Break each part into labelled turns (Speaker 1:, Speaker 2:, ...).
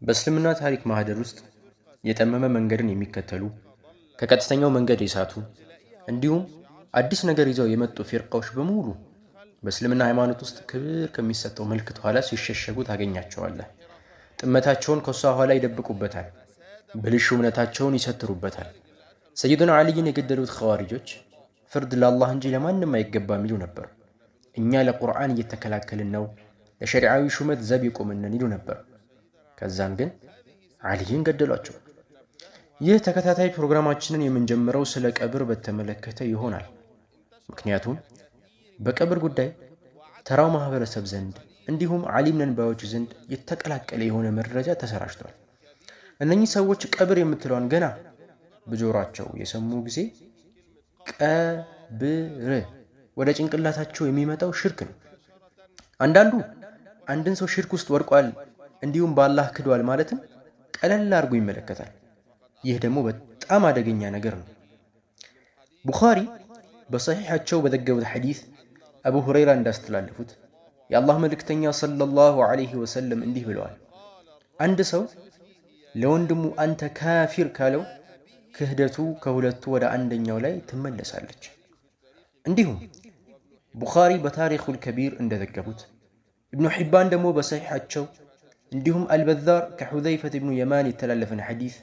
Speaker 1: በእስልምና ታሪክ ማህደር ውስጥ የጠመመ መንገድን የሚከተሉ ከቀጥተኛው መንገድ የሳቱ እንዲሁም አዲስ ነገር ይዘው የመጡ ፊርቃዎች በሙሉ በእስልምና ሃይማኖት ውስጥ ክብር ከሚሰጠው ምልክት ኋላ ሲሸሸጉ ታገኛቸዋለህ። ጥመታቸውን ከሷ ኋላ ይደብቁበታል፣ ብልሹ እምነታቸውን ይሰትሩበታል። ሰይዱና ዓሊይን የገደሉት ኸዋሪጆች ፍርድ ለአላህ እንጂ ለማንም አይገባም ይሉ ነበር። እኛ ለቁርአን እየተከላከልን ነው፣ ለሸሪዓዊ ሹመት ዘብ የቆምነን ይሉ ነበር። ከዛም ግን ዓሊይን ገደሏቸው። ይህ ተከታታይ ፕሮግራማችንን የምንጀምረው ስለ ቀብር በተመለከተ ይሆናል። ምክንያቱም በቀብር ጉዳይ ተራው ማህበረሰብ ዘንድ እንዲሁም ዓሊም ነን ባዮች ዘንድ የተቀላቀለ የሆነ መረጃ ተሰራጭቷል። እነኚህ ሰዎች ቀብር የምትለዋን ገና በጆሯቸው የሰሙ ጊዜ ቀብር ወደ ጭንቅላታቸው የሚመጣው ሽርክ ነው። አንዳንዱ አንድን ሰው ሽርክ ውስጥ ወድቋል እንዲሁም በአላህ ክዷል ማለትም ቀለል አድርጎ ይመለከታል። ይህ ደግሞ በጣም አደገኛ ነገር ነው። ቡኻሪ በሰሒሐቸው በዘገቡት ሐዲስ አቡ ሁረይራ እንዳስተላለፉት የአላህ መልእክተኛ ሰለላሁ ዐለይሂ ወሰለም እንዲህ ብለዋል። አንድ ሰው ለወንድሙ አንተ ካፊር ካለው ክህደቱ ከሁለቱ ወደ አንደኛው ላይ ትመለሳለች። እንዲሁም ቡኻሪ በታሪኹል ከቢር እንደዘገቡት ኢብኑ ሒባን ደግሞ በሰሒሐቸው እንዲሁም አልበዛር ከሑዘይፈት ኢብኑ የማን የተላለፈን ሐዲስ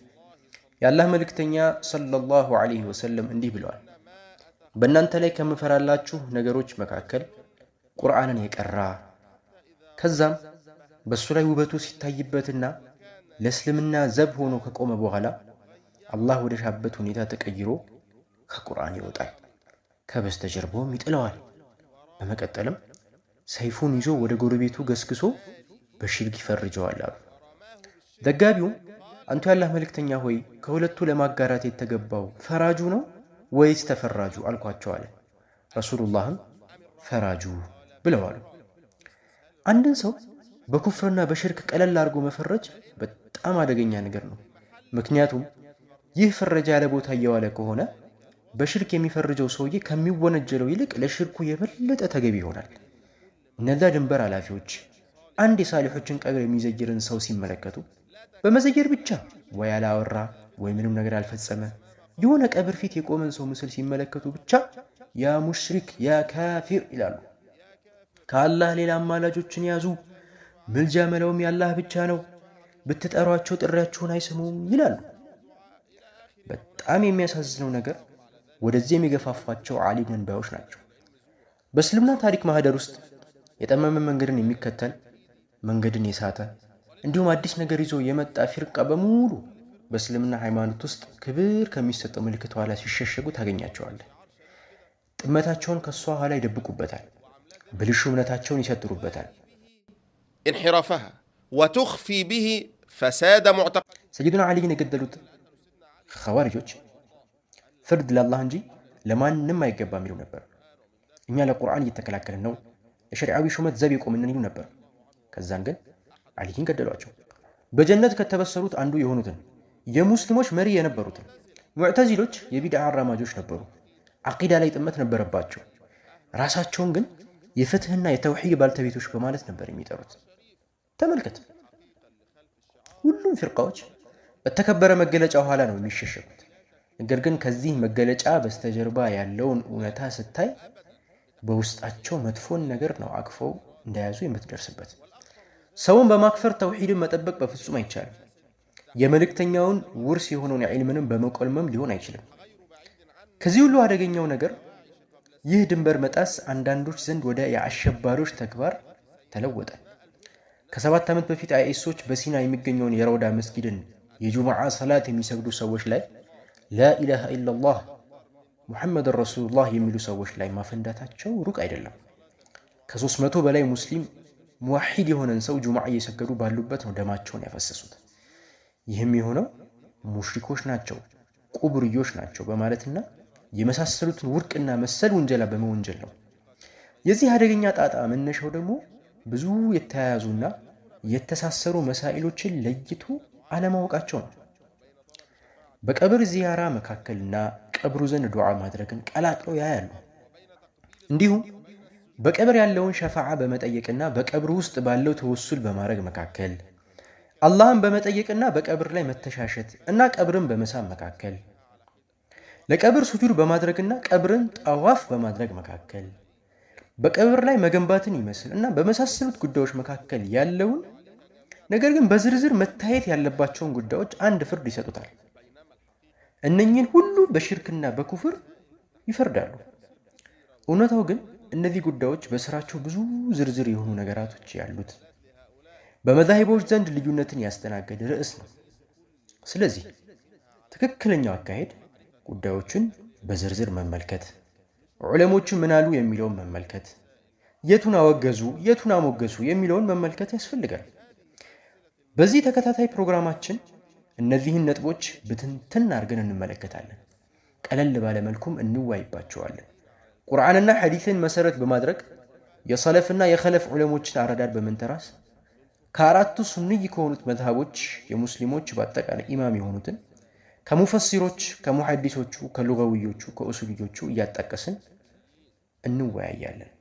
Speaker 1: የአላህ መልእክተኛ ሰለላሁ ዐለይሂ ወሰለም እንዲህ ብለዋል። በእናንተ ላይ ከምፈራላችሁ ነገሮች መካከል ቁርአንን የቀራ ከዛም በእሱ ላይ ውበቱ ሲታይበትና ለእስልምና ዘብ ሆኖ ከቆመ በኋላ አላህ ወደ ሻበት ሁኔታ ተቀይሮ ከቁርአን ይወጣል፣ ከበስተጀርባውም ይጥለዋል። በመቀጠልም ሰይፉን ይዞ ወደ ጎረቤቱ ገስግሶ በሽርክ ይፈርጀዋል አሉ። ዘጋቢውም አንቱ የአላህ መልእክተኛ ሆይ ከሁለቱ ለማጋራት የተገባው ፈራጁ ነው ወይስ ተፈራጁ አልኳቸው አለ። ረሱሉላህም ፈራጁ ብለዋሉ። አንድን ሰው በኩፍርና በሽርክ ቀለል አድርጎ መፈረጅ በጣም አደገኛ ነገር ነው። ምክንያቱም ይህ ፍረጃ ያለ ቦታ እየዋለ ከሆነ በሽርክ የሚፈርጀው ሰውዬ ከሚወነጀለው ይልቅ ለሽርኩ የበለጠ ተገቢ ይሆናል። እነዛ ድንበር ኃላፊዎች አንድ የሳሊሖችን ቀብር የሚዘይርን ሰው ሲመለከቱ በመዘየር ብቻ ወይ ያላወራ ወይ ምንም ነገር ያልፈጸመ የሆነ ቀብር ፊት የቆመን ሰው ምስል ሲመለከቱ ብቻ ያ ሙሽሪክ ያ ካፊር ይላሉ። ከአላህ ሌላ አማላጆችን ያዙ፣ ምልጃ መለውም ያላህ ብቻ ነው፣ ብትጠሯቸው ጥሪያቸውን አይሰሙም ይላሉ። በጣም የሚያሳዝነው ነገር ወደዚህ የሚገፋፋቸው ዓሊም ነን ባዮች ናቸው። በእስልምና ታሪክ ማህደር ውስጥ የጠመመ መንገድን የሚከተል መንገድን የሳተ እንዲሁም አዲስ ነገር ይዞ የመጣ ፊርቃ በሙሉ በእስልምና ሃይማኖት ውስጥ ክብር ከሚሰጠው ምልክት ኋላ ሲሸሸጉ ታገኛቸዋለህ። ጥመታቸውን ከሷ ኋላ ይደብቁበታል፣ ብልሹ እምነታቸውን ይሰትሩበታል።
Speaker 2: انحرافها وتخفي به فساد معتقد
Speaker 1: ሰይዱና ዓሊይን የገደሉት ኸዋሪጆች ፍርድ ለአላህ እንጂ ለማንም አይገባም ይሉ ነበር። እኛ ለቁርአን እየተከላከልን ነው፣ ለሸሪዓዊ ሹመት ዘብ የቆምነን ይሉ ነበር። ከዛን ግን ዓሊይን ገደሏቸው። በጀነት ከተበሰሩት አንዱ የሆኑትን የሙስሊሞች መሪ የነበሩትን ሙዕተዚሎች የቢድዓ አራማጆች ነበሩ። አቂዳ ላይ ጥመት ነበረባቸው። ራሳቸውን ግን የፍትህና የተውሂድ ባልተቤቶች በማለት ነበር የሚጠሩት። ተመልከት፣ ሁሉም ፊርቃዎች በተከበረ መገለጫ ኋላ ነው የሚሸሸጉት። ነገር ግን ከዚህ መገለጫ በስተጀርባ ያለውን እውነታ ስታይ በውስጣቸው መጥፎን ነገር ነው አቅፈው እንደያዙ የምትደርስበት። ሰውን በማክፈር ተውሂድን መጠበቅ በፍጹም አይቻልም። የመልእክተኛውን ውርስ የሆነውን ዒልምንም በመቆልመም ሊሆን አይችልም። ከዚህ ሁሉ አደገኛው ነገር ይህ ድንበር መጣስ አንዳንዶች ዘንድ ወደ የአሸባሪዎች ተግባር ተለወጠ። ከ7 ዓመት በፊት አይኤሶች በሲና የሚገኘውን የረውዳ መስጊድን የጁምዓ ሰላት የሚሰግዱ ሰዎች ላይ ላኢላሃ ኢላላህ ሙሐመድን ረሱሉላህ የሚሉ ሰዎች ላይ ማፈንዳታቸው ሩቅ አይደለም። ከ300 በላይ ሙስሊም ሙዋሂድ የሆነን ሰው ጁምዓ እየሰገዱ ባሉበት ነው ደማቸውን ያፈሰሱት። ይህም የሆነው ሙሽሪኮች ናቸው፣ ቁብርዮች ናቸው በማለትና የመሳሰሉትን ውርቅና መሰል ውንጀላ በመወንጀል ነው። የዚህ አደገኛ ጣጣ መነሻው ደግሞ ብዙ የተያያዙና የተሳሰሩ መሳኢሎችን ለይቶ አለማወቃቸው ነው። በቀብር ዚያራ መካከልና ቀብሩ ዘንድ ዱዓ ማድረግን ቀላቅለው ያያሉ። እንዲሁም በቀብር ያለውን ሸፋዓ በመጠየቅና በቀብሩ ውስጥ ባለው ተወሱል በማድረግ መካከል አላህን በመጠየቅና በቀብር ላይ መተሻሸት እና ቀብርን በመሳም መካከል፣ ለቀብር ሱጁድ በማድረግና ቀብርን ጠዋፍ በማድረግ መካከል፣ በቀብር ላይ መገንባትን ይመስል እና በመሳሰሉት ጉዳዮች መካከል ያለውን ነገር ግን በዝርዝር መታየት ያለባቸውን ጉዳዮች አንድ ፍርድ ይሰጡታል። እነኚህን ሁሉ በሽርክና በኩፍር ይፈርዳሉ። እውነታው ግን እነዚህ ጉዳዮች በስራቸው ብዙ ዝርዝር የሆኑ ነገራቶች ያሉት በመዛሂቦች ዘንድ ልዩነትን ያስተናገደ ርዕስ ነው። ስለዚህ ትክክለኛው አካሄድ ጉዳዮችን በዝርዝር መመልከት፣ ዑለሞቹ ምን አሉ የሚለውን መመልከት፣ የቱን አወገዙ የቱን አሞገሱ የሚለውን መመልከት ያስፈልጋል። በዚህ ተከታታይ ፕሮግራማችን እነዚህን ነጥቦች ብትንትን አድርገን እንመለከታለን። ቀለል ባለ መልኩም እንዋይባቸዋለን። ቁርአንና ሐዲስን መሰረት በማድረግ የሰለፍና የኸለፍ ዑለሞችን አረዳድ በመንተራስ ከአራቱ ሱንይ ከሆኑት መዝሃቦች የሙስሊሞች በአጠቃላይ ኢማም የሆኑትን ከሙፈሲሮች፣ ከሙሐዲሶቹ፣ ከሉጋዊዮቹ፣ ከኡሱልዮቹ እያጣቀስን እንወያያለን።